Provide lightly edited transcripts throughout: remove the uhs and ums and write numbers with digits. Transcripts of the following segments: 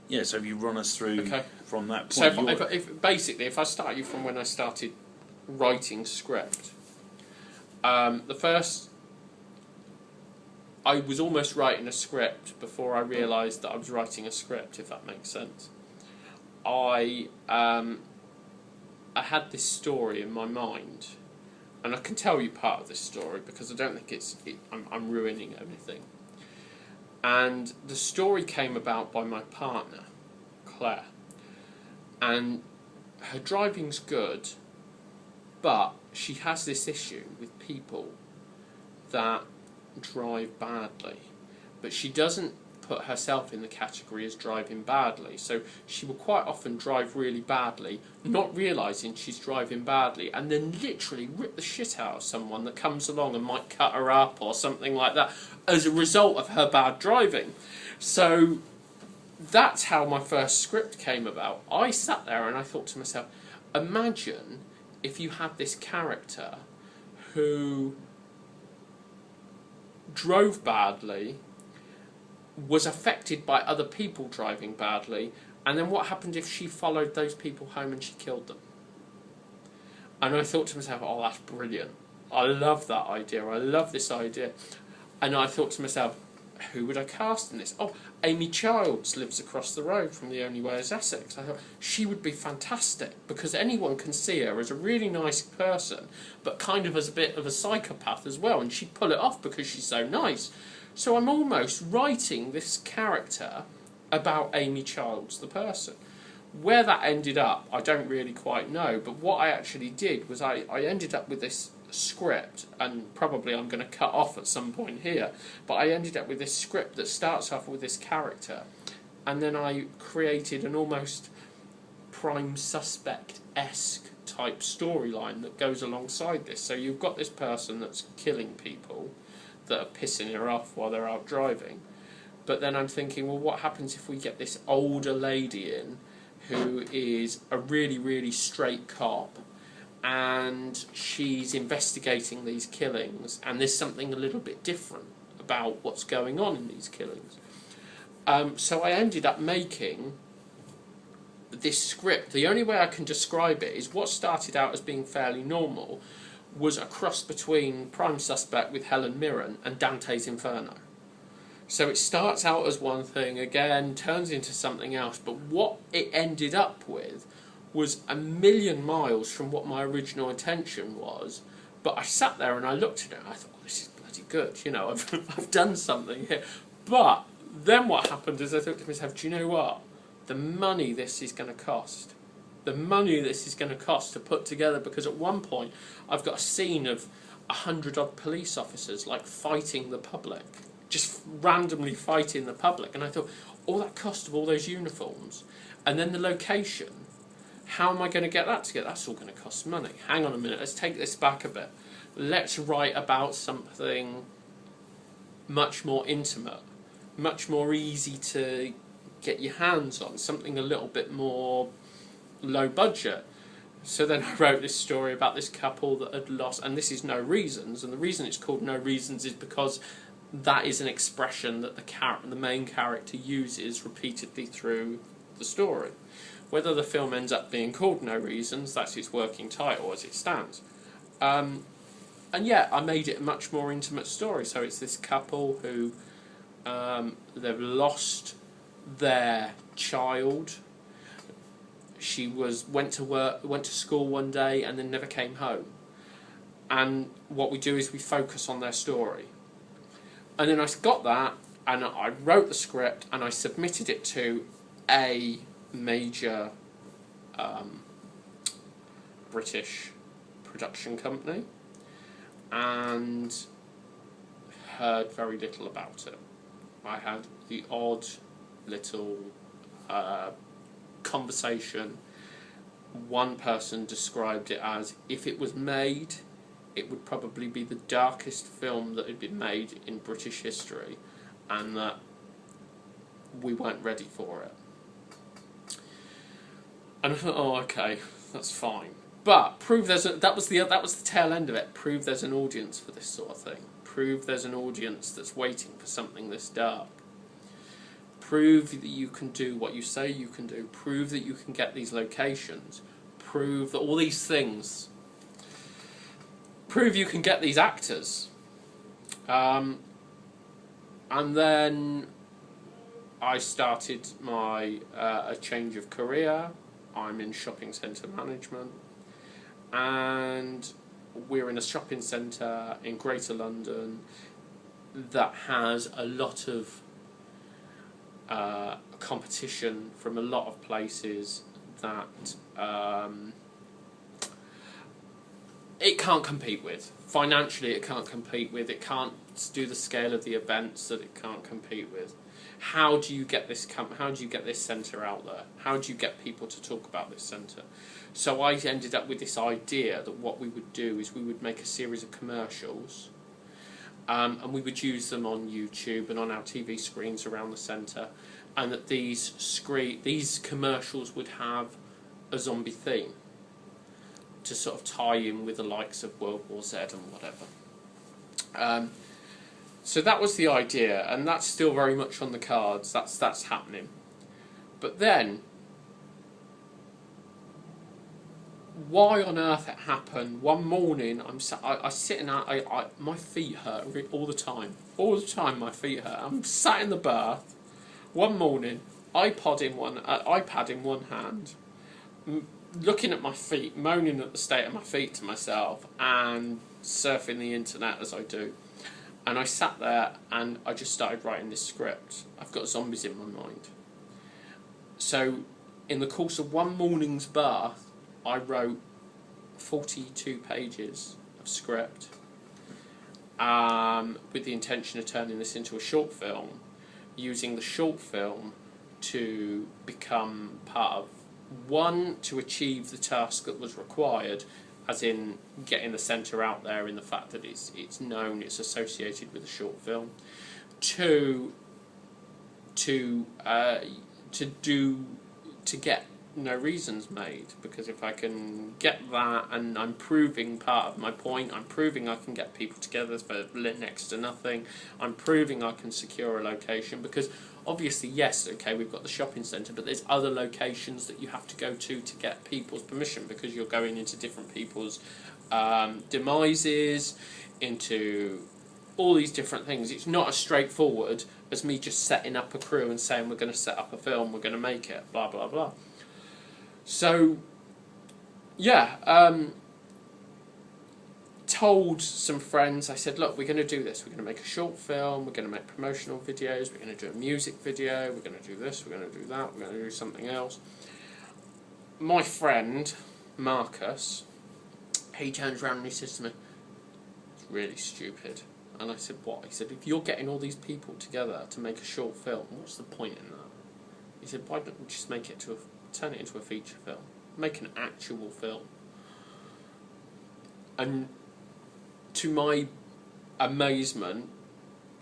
Yeah, so if you run us through Okay. from that point. So if I start you from when I started writing script, the first, I was almost writing a script before I realised that I was writing a script, if that makes sense. I had this story in my mind, and I can tell you part of this story because I don't think I'm ruining anything. And the story came about by my partner, Claire. And her driving's good, but she has this issue with people that drive badly. But she doesn't put herself in the category as driving badly. So she will quite often drive really badly, not realising she's driving badly, and then literally rip the shit out of someone that comes along and might cut her up or something like that as a result of her bad driving. So that's how my first script came about. I sat there and I thought to myself, imagine if you had this character who drove badly, was affected by other people driving badly, and then what happened if she followed those people home and she killed them? And I thought to myself, oh, that's brilliant. I love that idea. I love this idea. And I thought to myself, who would I cast in this? Oh, Amy Childs lives across the road from The Only Way is Essex. I thought she would be fantastic because anyone can see her as a really nice person, but kind of as a bit of a psychopath as well, and she'd pull it off because she's so nice. So I'm almost writing this character about Amy Childs, the person. Where that ended up, I don't really quite know, but what I actually did was I ended up with this script, and probably I'm going to cut off at some point here, but I ended up with this script that starts off with this character, and then I created an almost Prime Suspect-esque type storyline that goes alongside this. So you've got this person that's killing people, that are pissing her off while they're out driving. But then I'm thinking, well, what happens if we get this older lady in who is a really, really straight cop, and she's investigating these killings, and there's something a little bit different about what's going on in these killings. So I ended up making this script. The only way I can describe it is what started out as being fairly normal was a cross between Prime Suspect with Helen Mirren and Dante's Inferno. So it starts out as one thing, again, turns into something else, but what it ended up with was a million miles from what my original intention was. But I sat there and I looked at it and I thought, oh, this is bloody good, you know, I've done something here. But then what happened is I thought to myself, do you know what? The money this is going to cost. The money this is going to cost to put together, because at one point I've got a scene of 100-odd police officers like fighting the public, just randomly fighting the public, and I thought, all that cost of all those uniforms, and then the location, how am I going to get that together? That's all going to cost money. Hang on a minute, let's take this back a bit. Let's write about something much more intimate, much more easy to get your hands on, something a little bit more low budget. So then I wrote this story about this couple that had lost, and this is No Reasons, and the reason it's called No Reasons is because that is an expression that the main character uses repeatedly through the story. Whether the film ends up being called No Reasons, that's its working title as it stands. And yeah, I made it a much more intimate story. So it's this couple who they've lost their child. She went to school one day and then never came home. And what we do is we focus on their story. And then I got that, and I wrote the script, and I submitted it to a major British production company, and heard very little about it. I had the odd little conversation. One person described it as, if it was made, it would probably be the darkest film that had been made in British history, and that we weren't ready for it. And I thought, oh, okay, that's fine. But that was the tail end of it. Prove there's an audience for this sort of thing. Prove there's an audience that's waiting for something this dark. Prove that you can do what you say you can do. Prove that you can get these locations. Prove that all these things. Prove you can get these actors. And then I started my a change of career. I'm in shopping centre management, and we're in a shopping centre in Greater London that has a lot of competition from a lot of places that it can't compete with. Financially, it can't compete with. It can't do the scale of the events that it can't compete with. How do you get this? How do you get this centre out there? How do you get people to talk about this centre? So I ended up with this idea that what we would do is we would make a series of commercials, and we would use them on YouTube and on our TV screens around the centre, and that these commercials would have a zombie theme to sort of tie in with the likes of World War Z and whatever. So that was the idea, and that's still very much on the cards. That's happening. But then, why on earth it happened? One morning, I sit and my feet hurt all the time. All the time, my feet hurt. I'm sat in the bath. One morning, iPad in one hand, looking at my feet, moaning at the state of my feet to myself, and surfing the internet as I do. And I sat there and I just started writing this script. I've got zombies in my mind. So, in the course of one morning's bath, I wrote 42 pages of script, with the intention of turning this into a short film, using the short film to become part of, one, to achieve the task that was required, as in getting the centre out there in the fact that it's known, it's associated with a short film. Two, to get No Reasons made, because if I can get that, and I'm proving part of my point, I'm proving I can get people together for next to nothing, I'm proving I can secure a location, because obviously, yes, okay, we've got the shopping centre, but there's other locations that you have to go to get people's permission, because you're going into different people's demises, into all these different things. It's not as straightforward as me just setting up a crew and saying we're going to set up a film, we're going to make it, blah, blah, blah. So, yeah, told some friends, I said, look, we're going to do this. We're going to make a short film, we're going to make promotional videos, we're going to do a music video, we're going to do this, we're going to do that, we're going to do something else. My friend, Marcus, he turns around and he says to me, it's really stupid. And I said, what? He said, if you're getting all these people together to make a short film, what's the point in that? He said, why don't we just turn it into a feature film? Make an actual film. And to my amazement,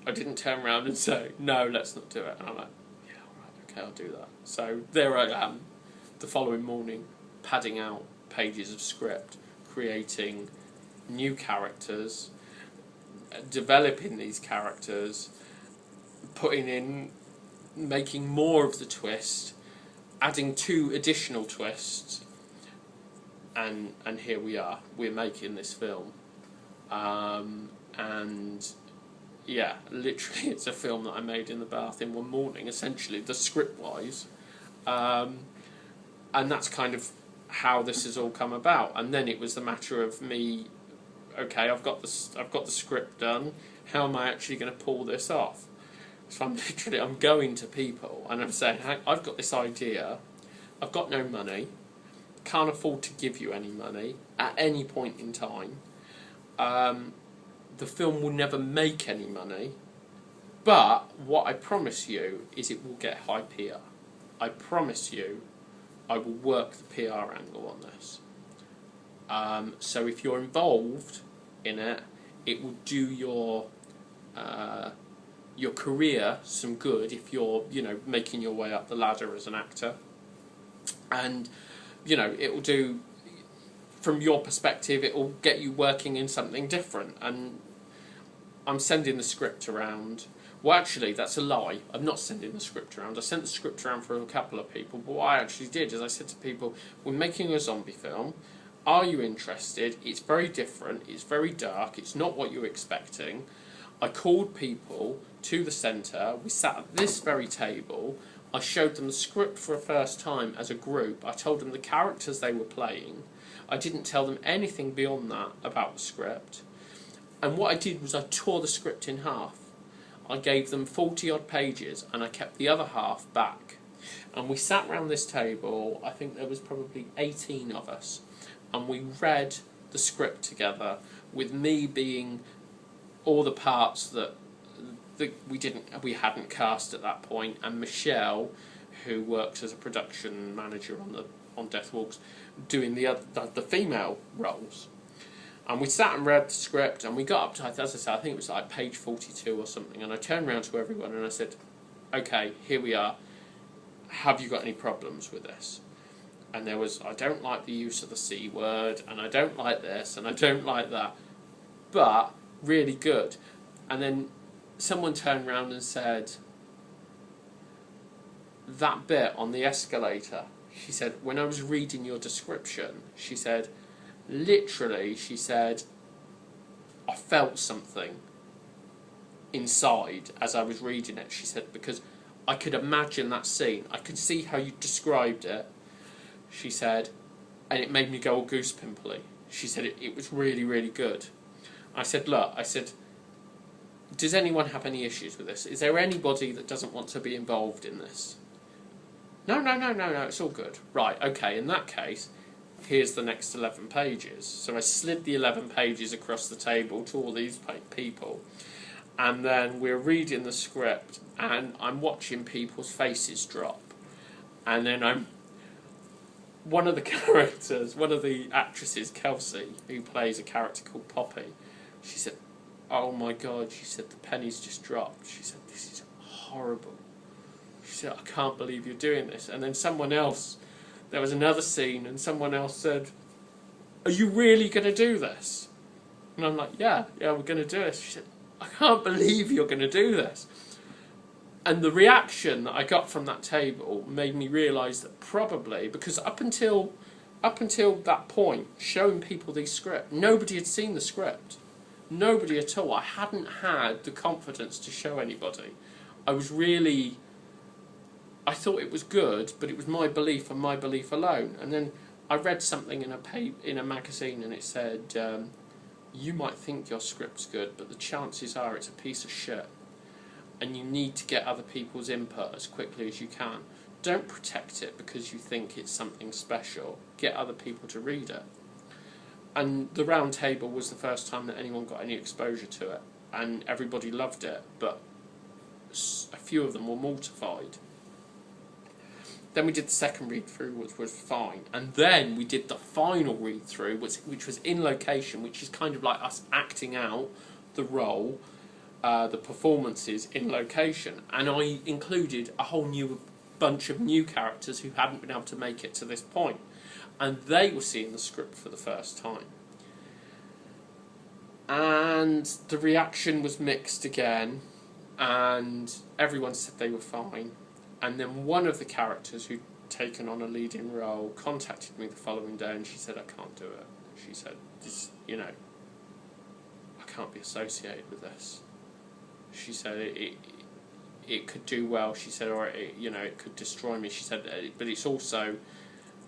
I didn't turn around and say, no, let's not do it. And I'm like, yeah, alright, okay, I'll do that. So there I am, the following morning, padding out pages of script, creating new characters, developing these characters, making more of the twist, adding 2 additional twists, and here we are. We're making this film, and yeah, literally, it's a film that I made in the bath in one morning. Essentially, the script-wise, and that's kind of how this has all come about. And then it was the matter of me. Okay, I've got the script done. How am I actually going to pull this off? So I'm going to people and I'm saying, hey, I've got this idea. I've got no money. Can't afford to give you any money at any point in time. The film will never make any money. But what I promise you is it will get high PR. I promise you I will work the PR angle on this. So if you're involved in it, it will do your career some good if you're, making your way up the ladder as an actor. And, it will do, from your perspective, it will get you working in something different. And I'm sending the script around. Well, actually, that's a lie. I'm not sending the script around. I sent the script around for a couple of people, but what I actually did is I said to people, we're making a zombie film. Are you interested? It's very different. It's very dark. It's not what you're expecting. I called people to the centre. We sat at this very table. I showed them the script for the first time as a group. I told them the characters they were playing. I didn't tell them anything beyond that about the script. And what I did was I tore the script in half. I gave them 40 odd pages and I kept the other half back. And we sat round this table, I think there was probably 18 of us, and we read the script together, with me being all the parts that we hadn't cast at that point, and Michelle, who works as a production manager on Death Walks, doing the female roles. And we sat and read the script, and we got up to, as I said, I think it was like page 42 or something, and I turned around to everyone and I said, okay, here we are, have you got any problems with this? And there was, I don't like the use of the C word, and I don't like this, and I don't like that, but really good. And then someone turned around and said, that bit on the escalator, she said, when I was reading your description, she said, literally, she said, I felt something inside as I was reading it. She said, because I could imagine that scene. I could see how you described it. She said, and it made me go all goose pimply. She said, it was really, really good. I said, look, does anyone have any issues with this? Is there anybody that doesn't want to be involved in this? No, it's all good. Right, okay, in that case, here's the next 11 pages. So I slid the 11 pages across the table to all these people, and then we're reading the script, and I'm watching people's faces drop, and then one of the actresses, Kelsey, who plays a character called Poppy, she said, oh my God, she said, the pennies just dropped. She said, this is horrible. She said, I can't believe you're doing this. And then there was another scene, and someone else said, are you really going to do this? And I'm like, yeah, we're going to do this. She said, I can't believe you're going to do this. And the reaction that I got from that table made me realise that probably, because up until that point, showing people these scripts, nobody had seen the script. Nobody at all. I hadn't had the confidence to show anybody. I thought it was good, but it was my belief and my belief alone. And then I read something in a magazine, and it said, you might think your script's good, but the chances are it's a piece of shit. And you need to get other people's input as quickly as you can. Don't protect it because you think it's something special. Get other people to read it. And the round table was the first time that anyone got any exposure to it. And everybody loved it, but a few of them were mortified. Then we did the second read-through, which was fine. And then we did the final read-through, which was in location, which is kind of like us acting out the role, the performances in location. And I included a whole new bunch of new characters who hadn't been able to make it to this point. And they were seeing the script for the first time. And the reaction was mixed again, and everyone said they were fine. And then one of the characters who'd taken on a leading role contacted me the following day, and she said, I can't do it. She said, I can't be associated with this. She said, it could do well, she said, or it could destroy me. She said, but it's also,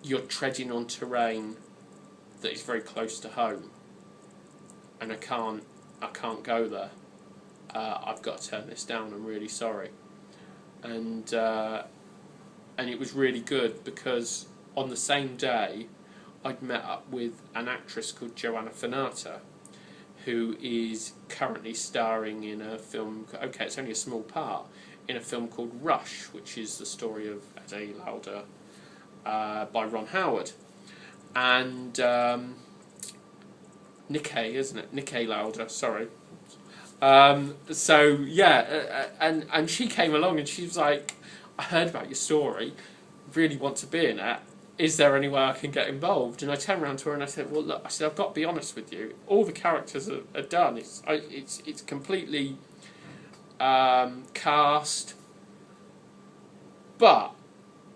you're treading on terrain that is very close to home, and I can't go there. I've got to turn this down. I'm really sorry. And it was really good because on the same day I'd met up with an actress called Joanna Finata, who is currently starring in a film. Okay, it's only a small part in a film called Rush, which is the story of Ade Lauder. By Ron Howard, and Nikkei, isn't it? Nikkei Lauder, sorry. So yeah, and she came along and she was like, I heard about your story, really want to be in it. Is there any way I can get involved? And I turned around to her and I said, well, look, I've got to be honest with you. All the characters are done. It's completely cast, but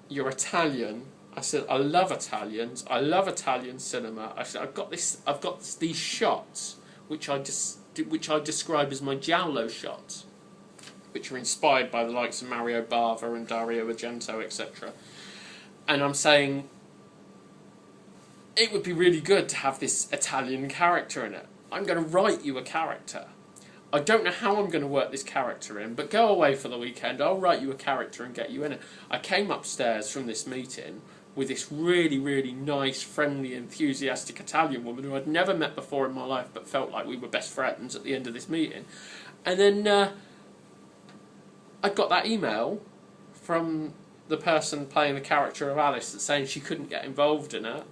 you're Italian. I said, I love Italians. I love Italian cinema. I said, I've got these shots, which I describe as my giallo shots, which are inspired by the likes of Mario Bava and Dario Argento, etc. And I'm saying, it would be really good to have this Italian character in it. I'm going to write you a character. I don't know how I'm going to work this character in, but go away for the weekend. I'll write you a character and get you in it. I came upstairs from this meeting with this really, really nice, friendly, enthusiastic Italian woman who I'd never met before in my life, but felt like we were best friends at the end of this meeting. And then I got that email from the person playing the character of Alice that's saying she couldn't get involved in it.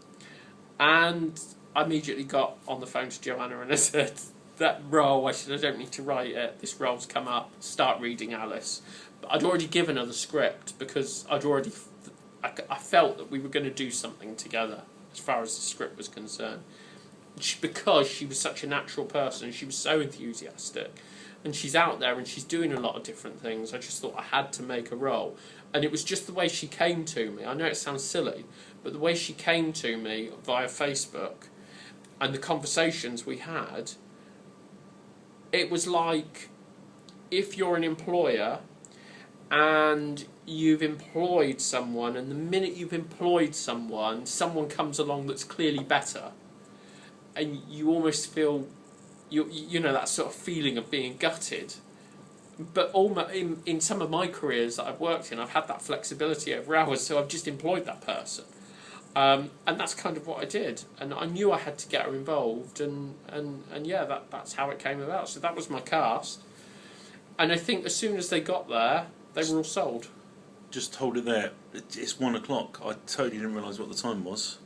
And I immediately got on the phone to Joanna and I said, that role, I said, I don't need to write it. This role's come up. Start reading Alice. But I'd already given her the script because I felt that we were going to do something together as far as the script was concerned. Because she was such a natural person, she was so enthusiastic, and she's out there and she's doing a lot of different things. I just thought I had to make a role. And it was just the way she came to me. I know it sounds silly, but the way she came to me via Facebook and the conversations we had, it was like if you're an employer and you've employed someone, and the minute you've employed someone, someone comes along that's clearly better, and you almost feel, you know, that sort of feeling of being gutted. But in some of my careers that I've worked in, I've had that flexibility over hours, so I've just employed that person. And that's kind of what I did. And I knew I had to get her involved, and yeah, that's how it came about. So that was my cast. And I think as soon as they got there, they were all sold. Just hold it there. It's 1 o'clock. I totally didn't realise what the time was.